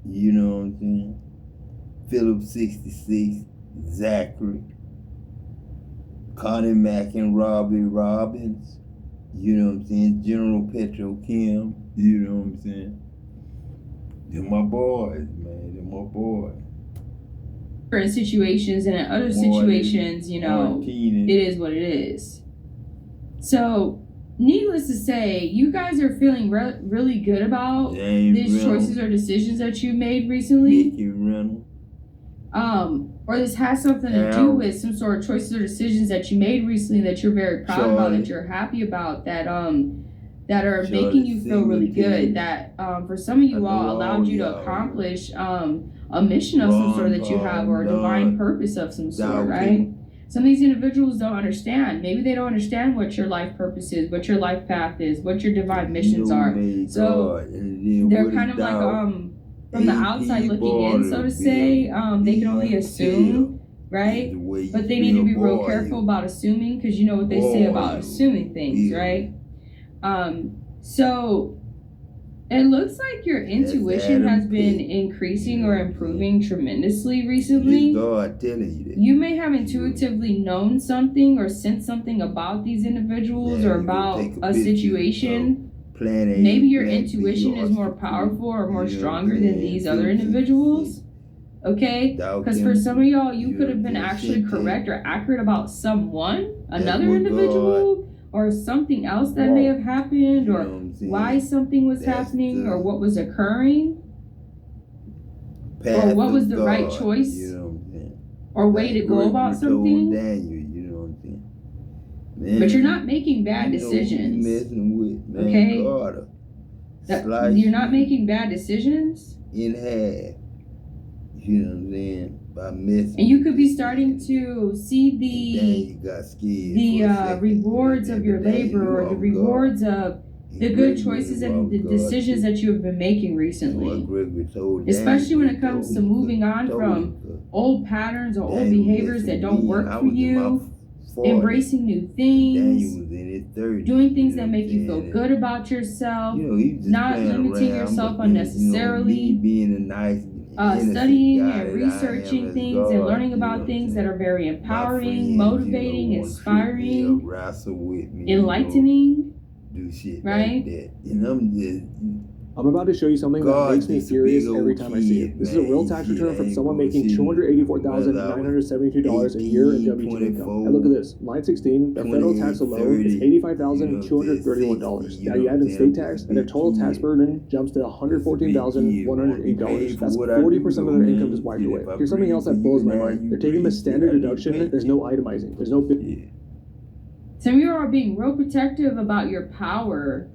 you know what I'm saying? Philip 66, Zachary, Connie Mack and Robbie Robbins, you know what I'm saying? General Petrochem, you know what I'm saying? They're my boys, man. They're my boys.
Different situations, and in other situations, you know, it is what it is. So, needless to say, you guys are feeling really good about these choices or decisions that you made recently.
Mickey Reynolds.
Or this has something to do with some sort of choices or decisions that you made recently that you're very proud about, that you're happy about, that are making you feel really good, that for some of you all allowed you to accomplish a mission of some sort that you have, or a divine purpose of some sort, right? Some of these individuals don't understand. Maybe they don't understand what your life purpose is, what your life path is, what your divine missions are. So they're kind of like from the outside looking in, so to say. They can only assume, right? But they need to be real careful about assuming, because you know what they say about assuming things, right? So It looks like your intuition has been increasing or improving tremendously recently.
It's God telling you that.
You may have intuitively known something or sensed something about these individuals or about a situation. Maybe your intuition is more powerful or more stronger than these other individuals. Okay? Because for some of y'all, you could have been actually correct or accurate about someone, another individual, or something else that may have happened, or why something was happening, or what was occurring, or what was the right choice, or way to go about something. But you're not making bad decisions. Okay? You're not making bad decisions.
In half. You know what I'm saying? By messing.
And you could be starting to see the rewards of your labor, or the rewards of the good choices and the decisions that you have been making recently. Especially when it comes to moving on from old patterns or old behaviors that don't work for you, embracing new things, doing things that make you feel good about yourself, not limiting yourself unnecessarily, studying and researching things and learning about things that are very empowering, motivating, inspiring, enlightening, right?
I'm about to show you something that makes me furious every time I see it. This is a real tax return from someone making $284,972 a year in W-2 income. And look at this. Line 16, the federal tax alone is $85,231. Now you add in state tax, and their total tax burden jumps to $114,108. That's 40% of their income just wiped away. Here's something else that blows my mind. They're taking the standard deduction. There's no itemizing. There's no...
Some of you are being real protective about your power,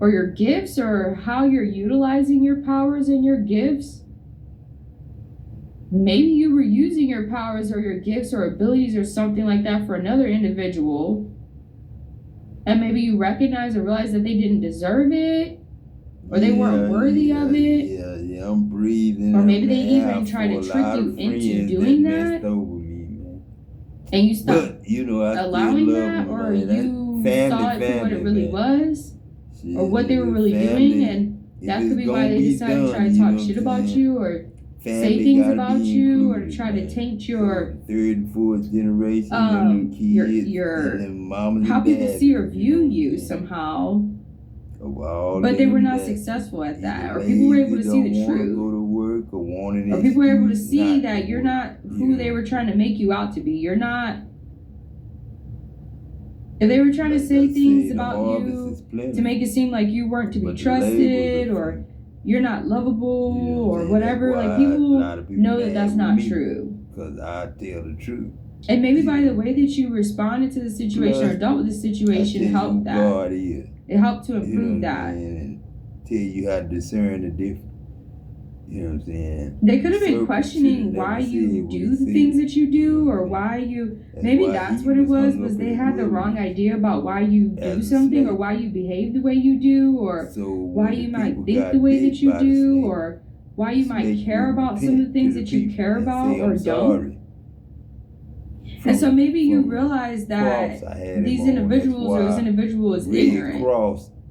or your gifts, or how you're utilizing your powers and your gifts. Maybe you were using your powers or your gifts or abilities or something like that for another individual, and maybe you recognize or realize that they didn't deserve it, or they weren't worthy of it.
I'm breathing.
Or maybe they even try to trick you into doing that, and you stopped allowing that, or you saw it for what it really was, or what they were really doing, and that could be why they decided to try to talk shit about you, or say things about you, or to try to taint your
third and fourth generation,
your how people see or view you somehow. But they were not successful at that, or people were able to see the truth, or people were able to see that you're not who they were trying to make you out to be. You're not. If they were trying to say things about you to make it seem like you weren't to be trusted, or you're not lovable, or whatever, like, people know that that's not true.
Because I tell the truth.
And maybe by the way that you responded to the situation or dealt with the situation helped that. It helped to improve that.
And tell you how to discern the difference. You know what I'm saying?
They could have been questioning why you do the things that you do, or why you... Maybe that's what it was they had the wrong idea about why you do something, or why you behave the way you do, or why you might think the way that you do, or why you might care about some of the things that you care about or don't. And so maybe you realize that these individuals, or this individual is ignorant.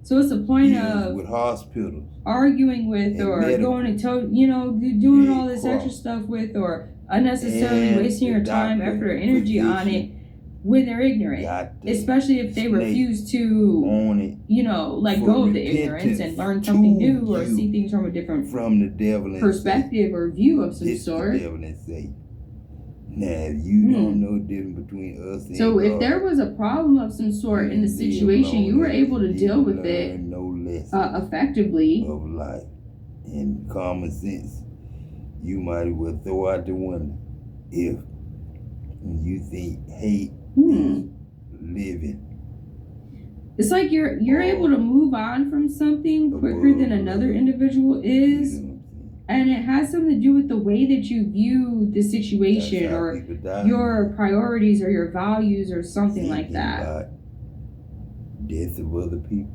So what's the point of
with hospitals,
arguing with, or going and doing all this extra stuff with, or unnecessarily wasting your time, effort, or energy on it when they're ignorant, especially if they refuse to let go of the ignorance and learn something new, or see things from a different perspective or view of some sort.
Now, you don't know the difference between us and
So if there was a problem of some sort in the situation, you were able to deal with it effectively.
Of life and common sense, you might as well throw out the window if you think hate is living.
It's like you're able to move on from something quicker than another individual is. And it has something to do with the way that you view the situation, or your priorities, or your values, or something like that.
Death of other people.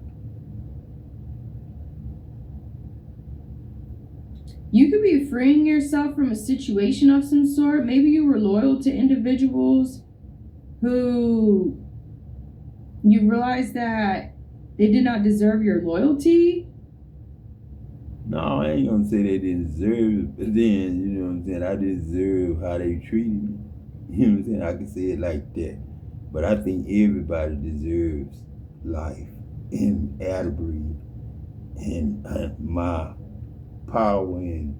You could be freeing yourself from a situation of some sort. Maybe you were loyal to individuals who you realized that they did not deserve your loyalty.
No, I ain't gonna say they didn't deserve it, but then, you know what I'm saying, I deserve how they treated me. You know what I'm saying? I can say it like that. But I think everybody deserves life and air to breathe and my power and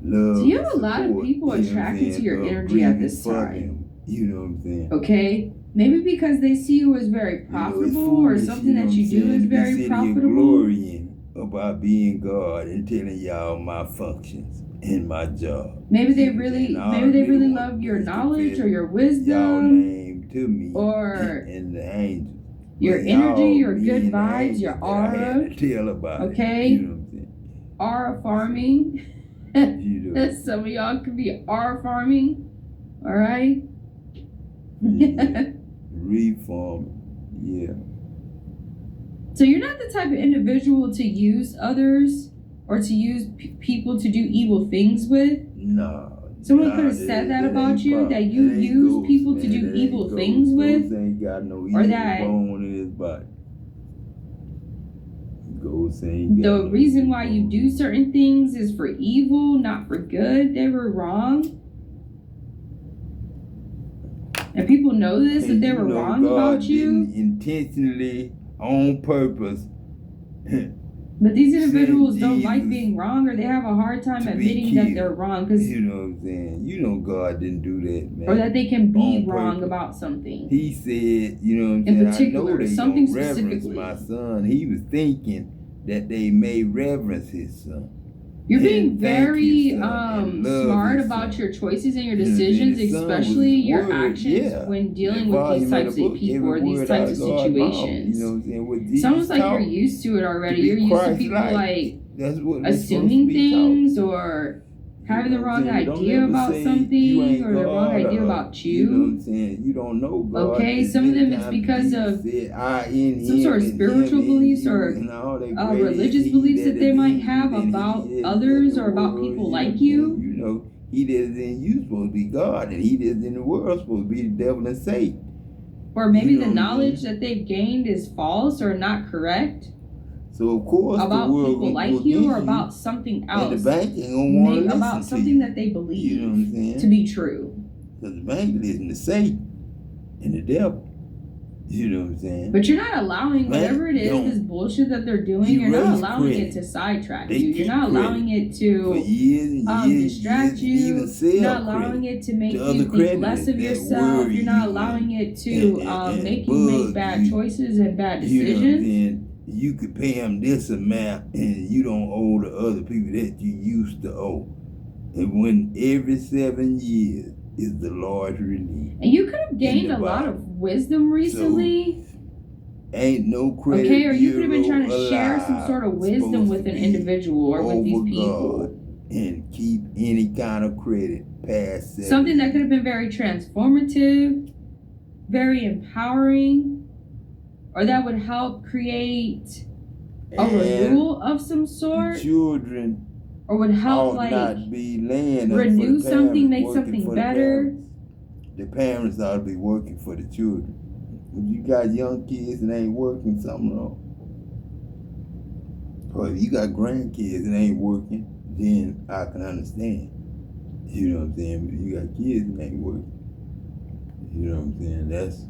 love.
So you have a lot of people attracted to your energy at this time.
You know what I'm saying?
Okay? Maybe because they see you as very profitable, or something that you do is very profitable.
Glorying about being God and telling y'all my functions and my job.
Maybe they really love your knowledge or your wisdom.
Y'all name to me
or
and the angels.
Your energy, your good vibes, your aura.
Tell about
okay?
It, you know what I'm saying?
Aura farming.
You know.
Some of y'all could be aura farming. All right?
Yeah. Reforming. Yeah.
So you're not the type of individual to use others or to use people to do evil things with?
No.
Someone could have said that about you, that you use people to do evil things with?
Ain't got no
or that
bone in his body.
The reason why you do certain things is for evil, not for good. They were wrong. And people know this, that they were wrong
God
about you.
Intentionally, on purpose.
But these individuals don't like being wrong, or they have a hard time admitting that they're wrong. Cause
you know what I'm saying? You know God didn't do that, man.
Or that they can be wrong about something.
He said, you know what I'm saying?
In particular,
I know they
something
don't reverence
specifically.
my son. He was thinking that they may reverence his son.
You're being very smart about your choices and your decisions, especially your actions when dealing with these types of people or these types of situations.
You know what I'm saying?
It's almost like you're used to it already. You're used to people like assuming things or having the wrong idea about something or the wrong idea about you.
You know what I'm saying? You don't know God.
Okay, some of them it's because of some sort of spiritual beliefs or religious beliefs that they might have about others or about people like you.
You know, he that is in you supposed to be God, and he that is in the world supposed to be the devil and Satan.
Or maybe the knowledge that they've gained is false or not correct.
So of course
about
the world
people like you or about something else.
And the bank ain't gonna want to listen
about something that they believe
you know what I'm saying?
To be true.
Because the bank listen to Satan and the devil. You know what I'm saying?
But you're not allowing whatever it is, this bullshit that they're doing, you're not allowing it to sidetrack you. You're not allowing it to distract you. You're not allowing it to make you think less of yourself. You're not allowing it to make you make bad choices and bad decisions.
You know what I'm saying? You could pay them this amount and you don't owe the other people that you used to owe. And when every 7 years is the Lord's relief.
And you could have gained a lot of wisdom recently.
So, ain't no credit.
Okay, or you could have been trying to share some sort of wisdom with an individual or with these people.
And keep any kind of credit past 7
something that could have been very transformative, very empowering. Or that would help create a renewal of some sort.
Children
or would help
not be laying
renew something, make something better.
The parents ought to be working for the children. If you got young kids and ain't working, something wrong. Or if you got grandkids and ain't working, then I can understand. You know what I'm saying? But if you got kids and ain't working, you know what I'm saying? That's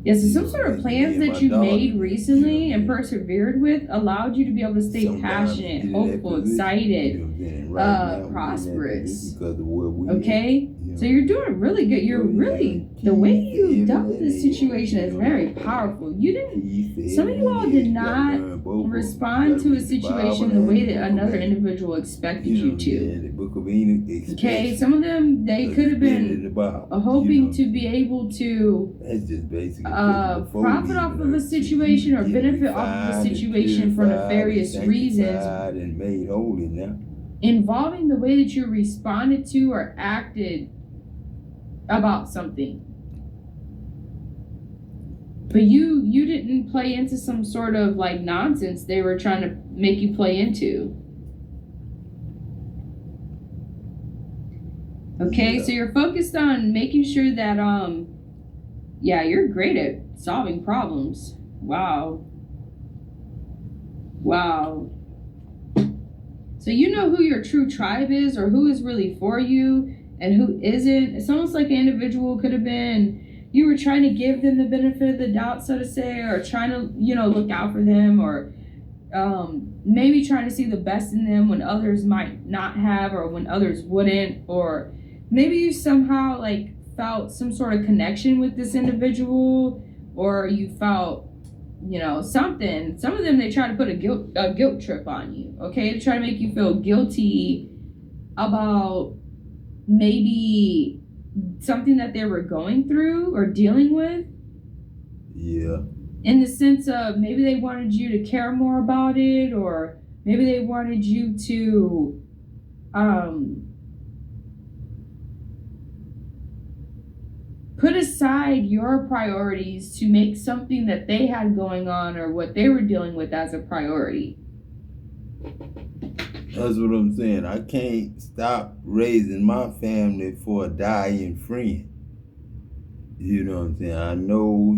so some sort of plans that you made recently and persevered with allowed you to be able to stay passionate, hopeful, excited, prosperous. Okay? So you're doing really good. You're really, the way you dealt with this situation is very powerful. You didn't, some of you all did not respond to a situation the way that another individual expected you to. Okay? Some of them, they could have been hoping to be able to profit off of a situation or benefit off of a situation for nefarious reasons involving the way that you responded to or acted about something. But you didn't play into some sort of like nonsense they were trying to make you play into. Okay, so you're focused on making sure that you're great at solving problems. Wow. So So you know who your true tribe is, or who is really for you and who isn't. It's almost like an individual could have been, you were trying to give them the benefit of the doubt, so to say, or trying to, look out for them, or maybe trying to see the best in them when others might not have, or when others wouldn't, or maybe you somehow like felt some sort of connection with this individual, or you felt something. Some of them, they try to put a guilt trip on you, okay, to try to make you feel guilty about maybe something that they were going through or dealing with.
Yeah.
In the sense of maybe they wanted you to care more about it, or maybe they wanted you to put aside your priorities to make something that they had going on or what they were dealing with as a priority.
That's what I'm saying. I can't stop raising my family for a dying friend. You know what I'm saying? I know,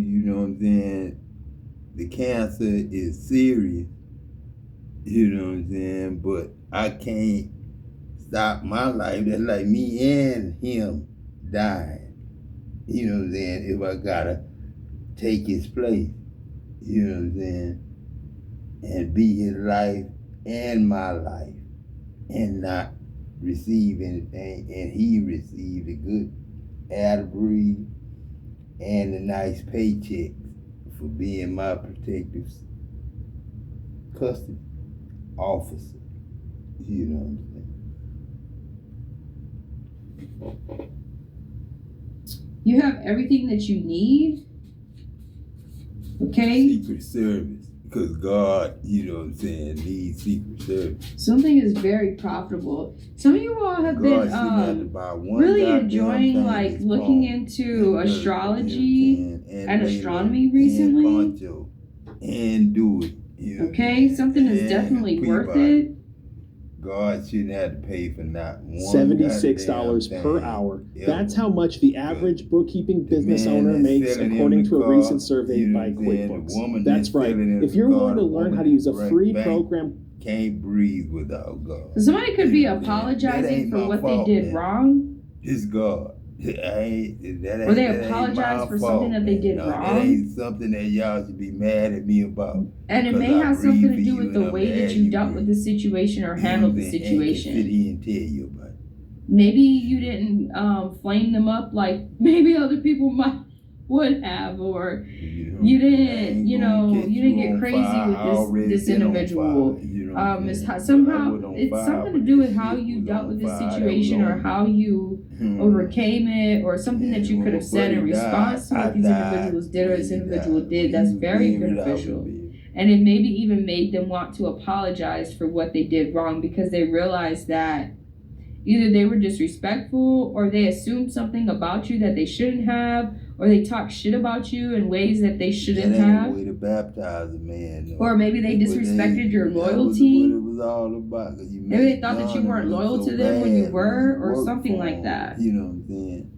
the cancer is serious. You know what I'm saying? But I can't stop my life. That's like me and him dying. You know what I'm saying? If I gotta take his place, you know what I'm saying? And be his life and my life and not receive anything. And he received a good air to breathe and a nice paycheck for being my protective custody officer. You know what I'm saying?
You have everything that you need. Okay?
Secret Service. Because God, needs Secret Service.
Something is very profitable. Some of you all have been really enjoying looking into astrology and astronomy recently.
And do it.
Okay? Something is definitely worth it.
God shouldn't have to pay for not one
$76 per hour. That's how much the average bookkeeping business owner makes, according to a recent survey by QuickBooks. That's right. If you're willing to learn how to use a free program,
can't breathe without God.
So somebody could be apologizing for what they did wrong.
It's God.
Or they apologize for something that they did wrong.
That ain't something that y'all should be mad at me about.
And it may have something to do with the way that you dealt with the situation or handled the situation.
Sit here and tell you about it.
Maybe you didn't flame them up like maybe other people would have, or you didn't, you didn't get crazy with this individual. It's something to do with how you dealt with this situation, or how you overcame it, or something that you could have said in response to what these individuals did or this individual did. That's very beneficial. And it maybe even made them want to apologize for what they did wrong, because they realized that either they were disrespectful, or they assumed something about you that they shouldn't have, or they talked shit about you in ways that they shouldn't have.
Way to baptize a man.
Or maybe they disrespected your loyalty.
That was what it was all about.
Maybe they thought that you weren't loyal to them when you were, or something like that.
You know what I'm saying?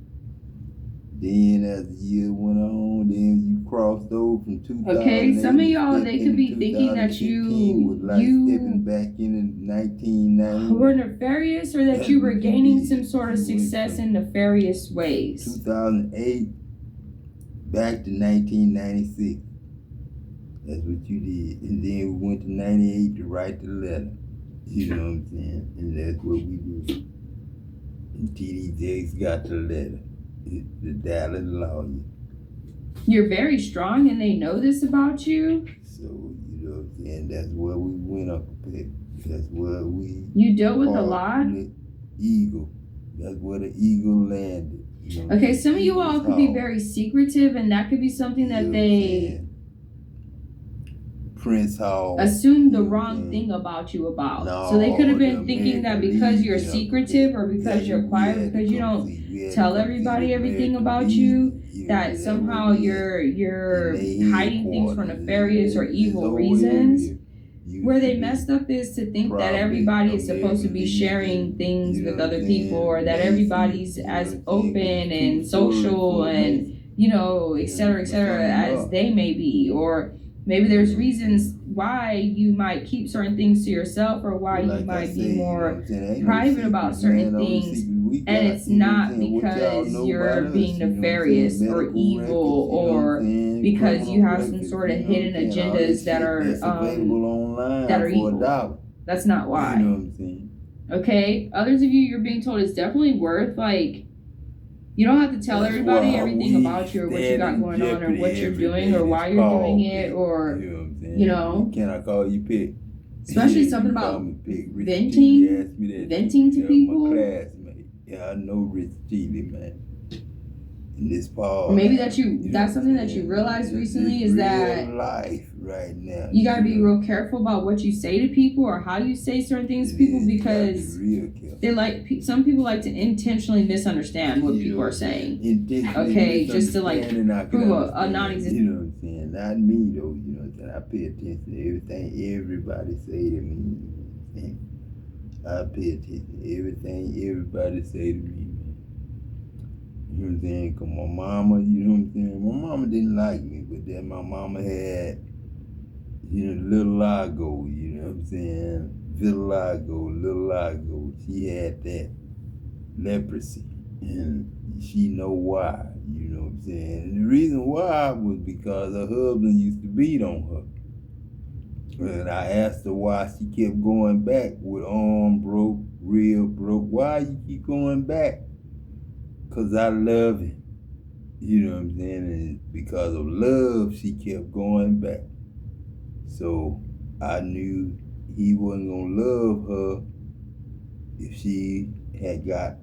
Then as the year went on, then you crossed over from 2000.
Okay, some of y'all, they could be thinking that you
stepping back in 1990.
Were nefarious, or that you were gaining some sort of success in nefarious ways.
2008 back to 1996. That's what you did. And then we went to 98 to write the letter. You know what I'm saying? And that's what we did. And T.D. Jakes got the letter. The Dallas lawyer.
You're very strong, and they know this about you.
So, you know what I'm saying? That's where we went up a bit. That's where we...
You dealt with a lot?
Eagle. That's where the eagle landed. You know,
okay, some of you all could be very secretive, and that could be something that they...
Prince Hall
assumed the wrong thing about you about. So they could have been thinking that because you're secretive, or because you're quiet, because you don't tell everybody everything about you, that somehow you're hiding things for nefarious or evil reasons. Where they messed up is to think that everybody is supposed to be sharing things with other people, or that everybody's as open and social and, et cetera, as they may be. Or maybe there's reasons why you might keep certain things to yourself, or why you might be more private about certain things. And it's not because you're being nefarious or evil, or because you have some sort of hidden agendas that are evil. That's not why.
You know what I'm saying?
Okay? Others of you, you're being told it's definitely worth, like, you don't have to tell everybody everything about you or what you got going on or what you're doing or why you're doing it, or, you know.
Can I call you Pick?
Especially something about venting to people.
My classmate. Yeah, I know Rich Chili, man. In this Paul.
Or maybe that's something that you realized recently is that
life right now.
You gotta be real careful about what you say to people or how you say certain things to people, because some people like to intentionally misunderstand what people are saying. Okay, just to like prove a non-existent.
You know what I'm saying? Not me though. You know what I'm saying? I pay attention to everything everybody say to me. I pay attention to everything everybody say to me. You know what I'm saying? Cause my mama, you know what I'm saying? My mama didn't like me, but then my mama had, you know, Little Lago, you know what I'm saying? Little Lago, she had that leprosy, and she know why, you know what I'm saying? And the reason why was because her husband used to beat on her. And I asked her why she kept going back with arm broke, real broke. Why you keep going back? Cause I love him, you know what I'm saying? And because of love, she kept going back. So I knew he wasn't gonna love her if she had got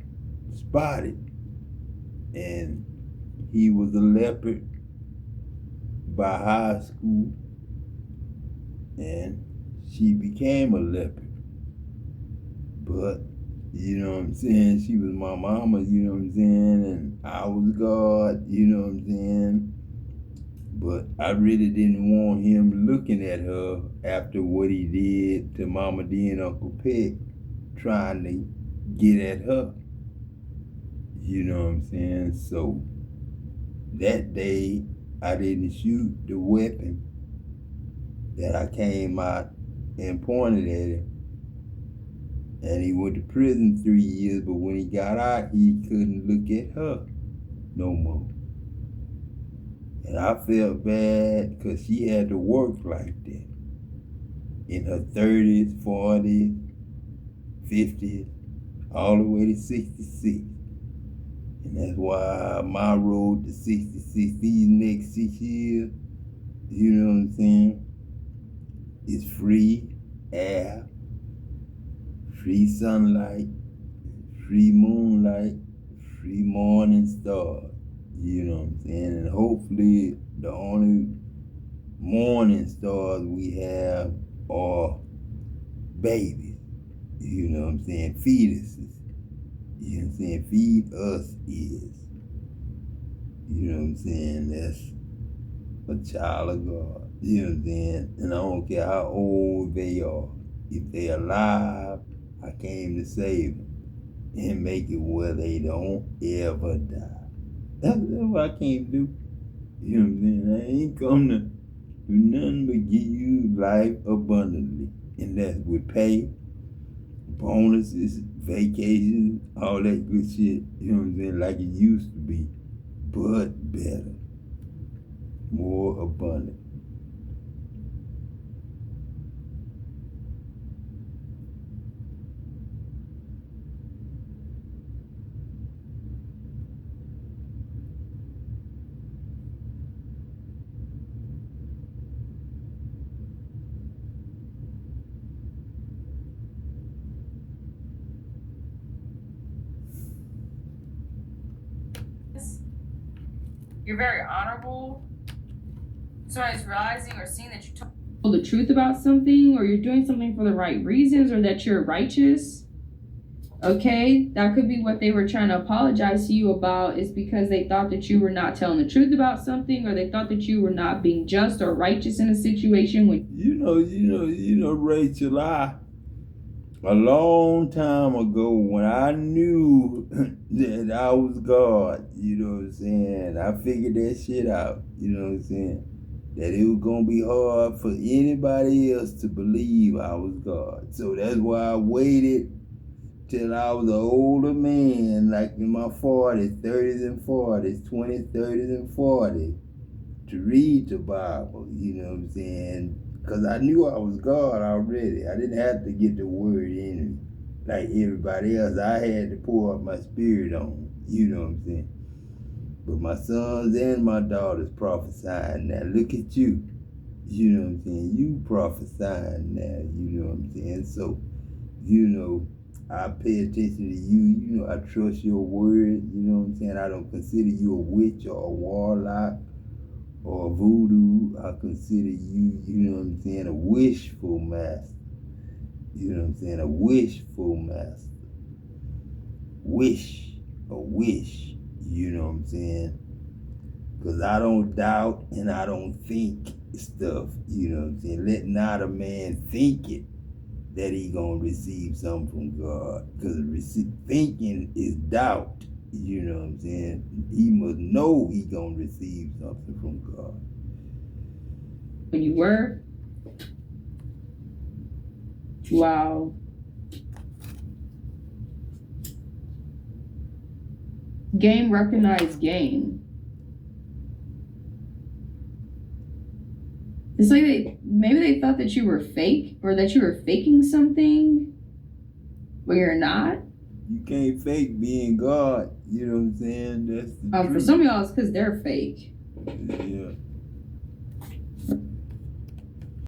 spotted. And he was a leopard by high school, and she became a leopard. But you know what I'm saying? She was my mama, you know what I'm saying? And I was God, you know what I'm saying? But I really didn't want him looking at her after what he did to Mama D and Uncle Peg, trying to get at her. You know what I'm saying? So that day, I didn't shoot the weapon that I came out and pointed at him. And he went to prison 3 years, but when he got out, he couldn't look at her no more. And I felt bad because she had to work like that. In her 30s, 40s, 50s, all the way to 66. And that's why my road to 66, these next 6 years, you know what I'm saying, is free air, free sunlight, free moonlight, free morning stars. You know what I'm saying? And hopefully the only morning stars we have are babies. You know what I'm saying? Fetuses. You know what I'm saying? Feed us is. You know what I'm saying? That's a child of God. You know what I'm saying? And I don't care how old they are. If they're alive, I came to save them and make it where they don't ever die. That's what I came to do. You know what I'm saying? I ain't come to do nothing but give you life abundantly. And that's with pay, bonuses, vacations, all that good shit. You know what I'm saying? Like it used to be, but better, more abundant.
You're very honorable. Somebody's realizing or seeing that you told the truth about something, or you're doing something for the right reasons, or that you're righteous. Okay, that could be what they were trying to apologize to you about, is because they thought that you were not telling the truth about something, or they thought that you were not being just or righteous in a situation. When
you know, Rachel, a long time ago, when I knew that I was God, you know what I'm saying, I figured that shit out, you know what I'm saying. that it was gonna be hard for anybody else to believe I was God. So that's why I waited till I was an older man, like in my 40s, 30s and 40s, 20s, 30s and 40s, to read the Bible, you know what I'm saying? Because I knew I was God already. I didn't have to get the word in me like everybody else. I had to pour out my spirit on, you know what I'm saying? But my sons and my daughters prophesying now. Look at you, you know what I'm saying? You prophesying now, you know what I'm saying? So, you know, I pay attention to you. You know, I trust your word. You know what I'm saying? I don't consider you a witch or a warlock or a voodoo. I consider you, you know what I'm saying, a wishful master. You know what I'm saying? A wishful master. A wish. You know what I'm saying? Because I don't doubt and I don't think stuff. You know what I'm saying? Let not a man think it, that he gonna receive something from God. Because thinking is doubt. You know what I'm saying? He must know he gonna receive something from God.
When you were? Wow. Game recognized game. It's like maybe they thought that you were fake or that you were faking something, but you're not.
You can't fake being God. You know what I'm saying? That's the truth.
For some of y'all, it's because they're fake.
Yeah.